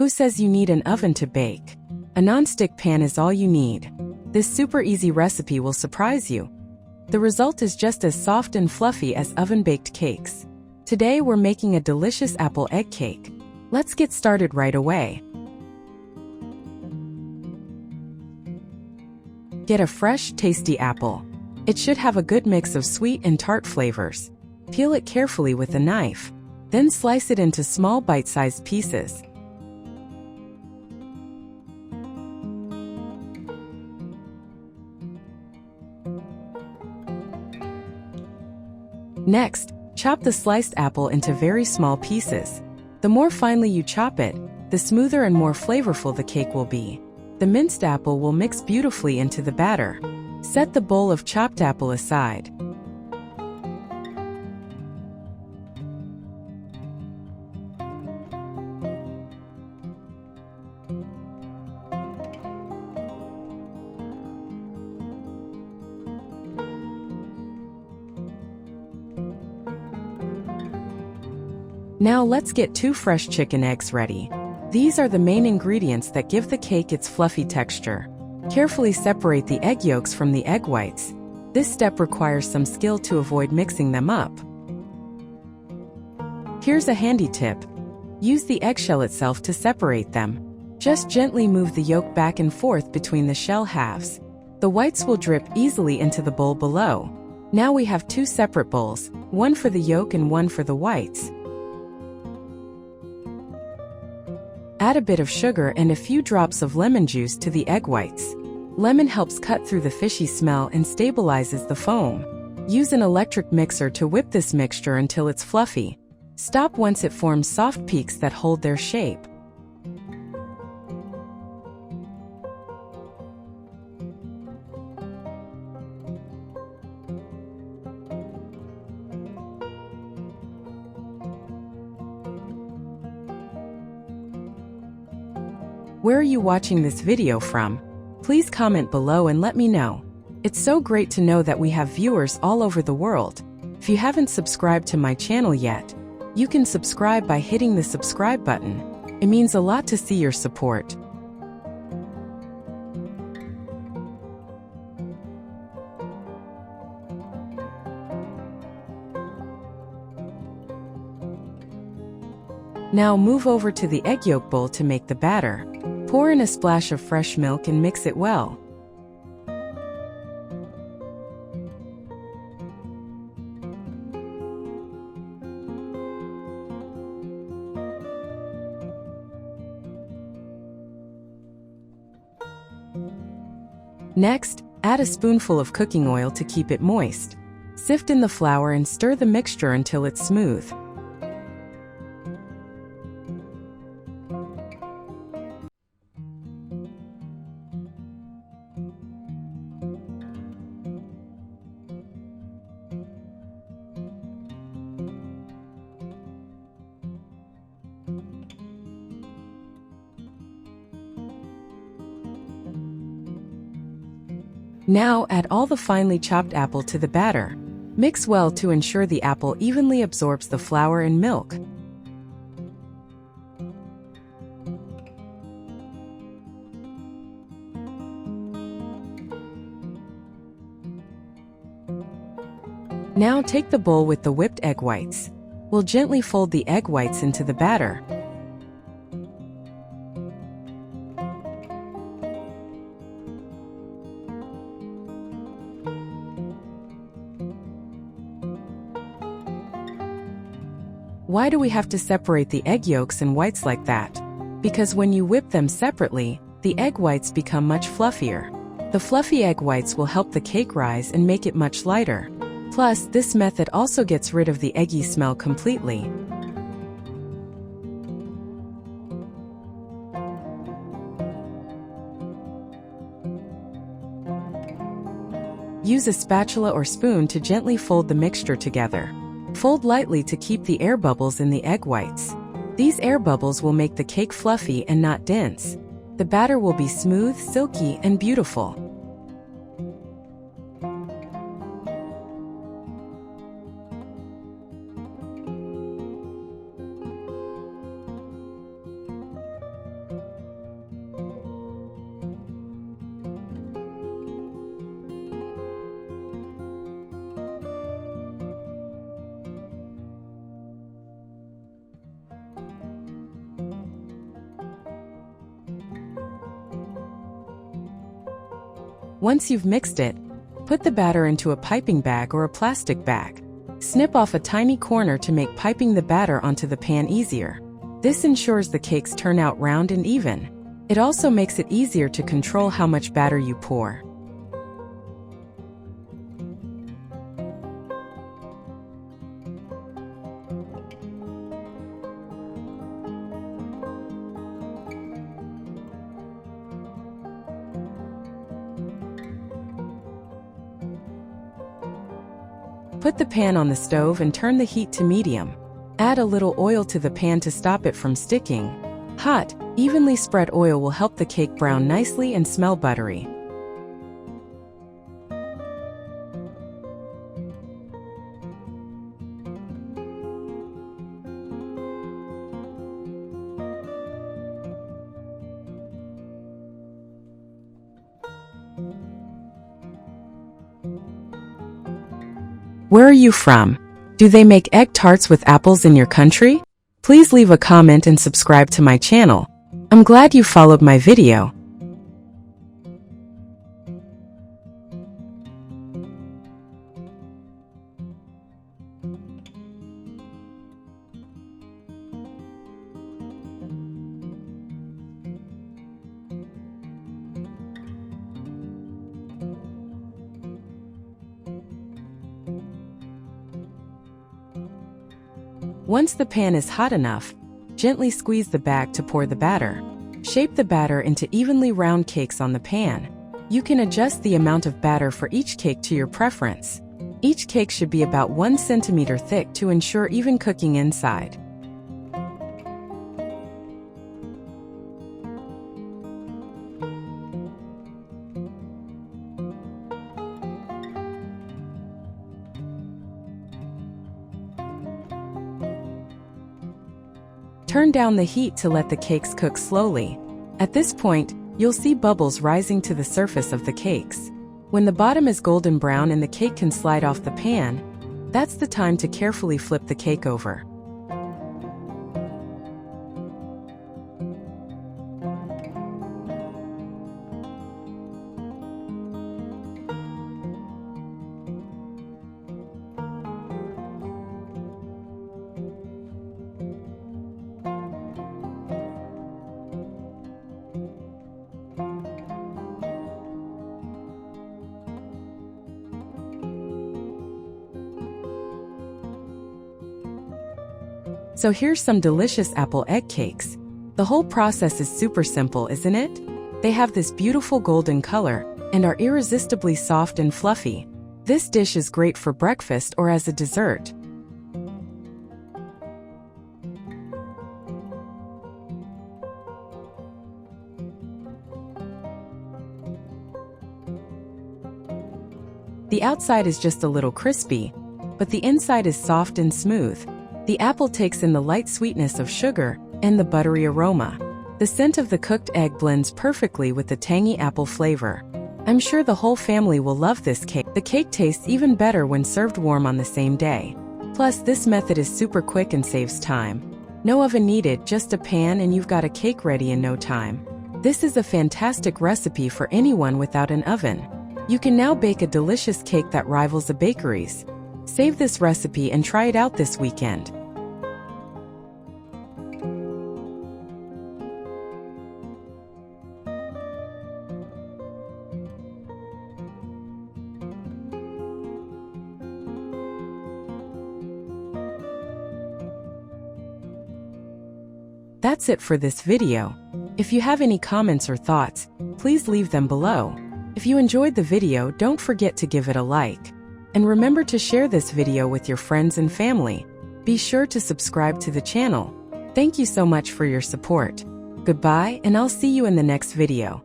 Who says you need an oven to bake? A non-stick pan is all you need. This super easy recipe will surprise you. The result is just as soft and fluffy as oven-baked cakes. Today we're making a delicious apple egg cake. Let's get started right away. Get a fresh, tasty apple. It should have a good mix of sweet and tart flavors. Peel it carefully with a knife. Then slice it into small bite-sized pieces. Next, chop the sliced apple into very small pieces. The more finely you chop it, the smoother and more flavorful the cake will be. The minced apple will mix beautifully into the batter. Set the bowl of chopped apple aside. Now let's get 2 fresh chicken eggs ready. These are the main ingredients that give the cake its fluffy texture. Carefully separate the egg yolks from the egg whites. This step requires some skill to avoid mixing them up. Here's a handy tip. Use the eggshell itself to separate them. Just gently move the yolk back and forth between the shell halves. The whites will drip easily into the bowl below. Now we have 2 separate bowls, one for the yolk and one for the whites. Add a bit of sugar and a few drops of lemon juice to the egg whites. Lemon helps cut through the fishy smell and stabilizes the foam. Use an electric mixer to whip this mixture until it's fluffy. Stop once it forms soft peaks that hold their shape. Where are you watching this video from? Please comment below and let me know. It's so great to know that we have viewers all over the world. If you haven't subscribed to my channel yet, you can subscribe by hitting the subscribe button. It means a lot to see your support. Now move over to the egg yolk bowl to make the batter. Pour in a splash of fresh milk and mix it well. Next, add a spoonful of cooking oil to keep it moist. Sift in the flour and stir the mixture until it's smooth. Now add all the finely chopped apple to the batter. Mix well to ensure the apple evenly absorbs the flour and milk. Now take the bowl with the whipped egg whites. We'll gently fold the egg whites into the batter. Why do we have to separate the egg yolks and whites like that? Because when you whip them separately, the egg whites become much fluffier. The fluffy egg whites will help the cake rise and make it much lighter. Plus, this method also gets rid of the eggy smell completely. Use a spatula or spoon to gently fold the mixture together. Fold lightly to keep the air bubbles in the egg whites. These air bubbles will make the cake fluffy and not dense. The batter will be smooth, silky, and beautiful. Once you've mixed it, put the batter into a piping bag or a plastic bag. Snip off a tiny corner to make piping the batter onto the pan easier. This ensures the cakes turn out round and even. It also makes it easier to control how much batter you pour. Put the pan on the stove and turn the heat to medium. Add a little oil to the pan to stop it from sticking. Hot, evenly spread oil will help the cake brown nicely and smell buttery. Where are you from? Do they make egg tarts with apples in your country? Please leave a comment and subscribe to my channel. I'm glad you followed my video. Once the pan is hot enough, gently squeeze the bag to pour the batter. Shape the batter into evenly round cakes on the pan. You can adjust the amount of batter for each cake to your preference. Each cake should be about 1 centimeter thick to ensure even cooking inside. Turn down the heat to let the cakes cook slowly. At this point, you'll see bubbles rising to the surface of the cakes. When the bottom is golden brown and the cake can slide off the pan, that's the time to carefully flip the cake over. So here's some delicious apple egg cakes. The whole process is super simple, isn't it? They have this beautiful golden color and are irresistibly soft and fluffy. This dish is great for breakfast or as a dessert. The outside is just a little crispy, but the inside is soft and smooth. The apple takes in the light sweetness of sugar and the buttery aroma. The scent of the cooked egg blends perfectly with the tangy apple flavor. I'm sure the whole family will love this cake. The cake tastes even better when served warm on the same day. Plus, this method is super quick and saves time. No oven needed, just a pan and you've got a cake ready in no time. This is a fantastic recipe for anyone without an oven. You can now bake a delicious cake that rivals a bakery's. Save this recipe and try it out this weekend. That's it for this video. If you have any comments or thoughts, please leave them below. If you enjoyed the video, don't forget to give it a like. And remember to share this video with your friends and family. Be sure to subscribe to the channel. Thank you so much for your support. Goodbye, and I'll see you in the next video.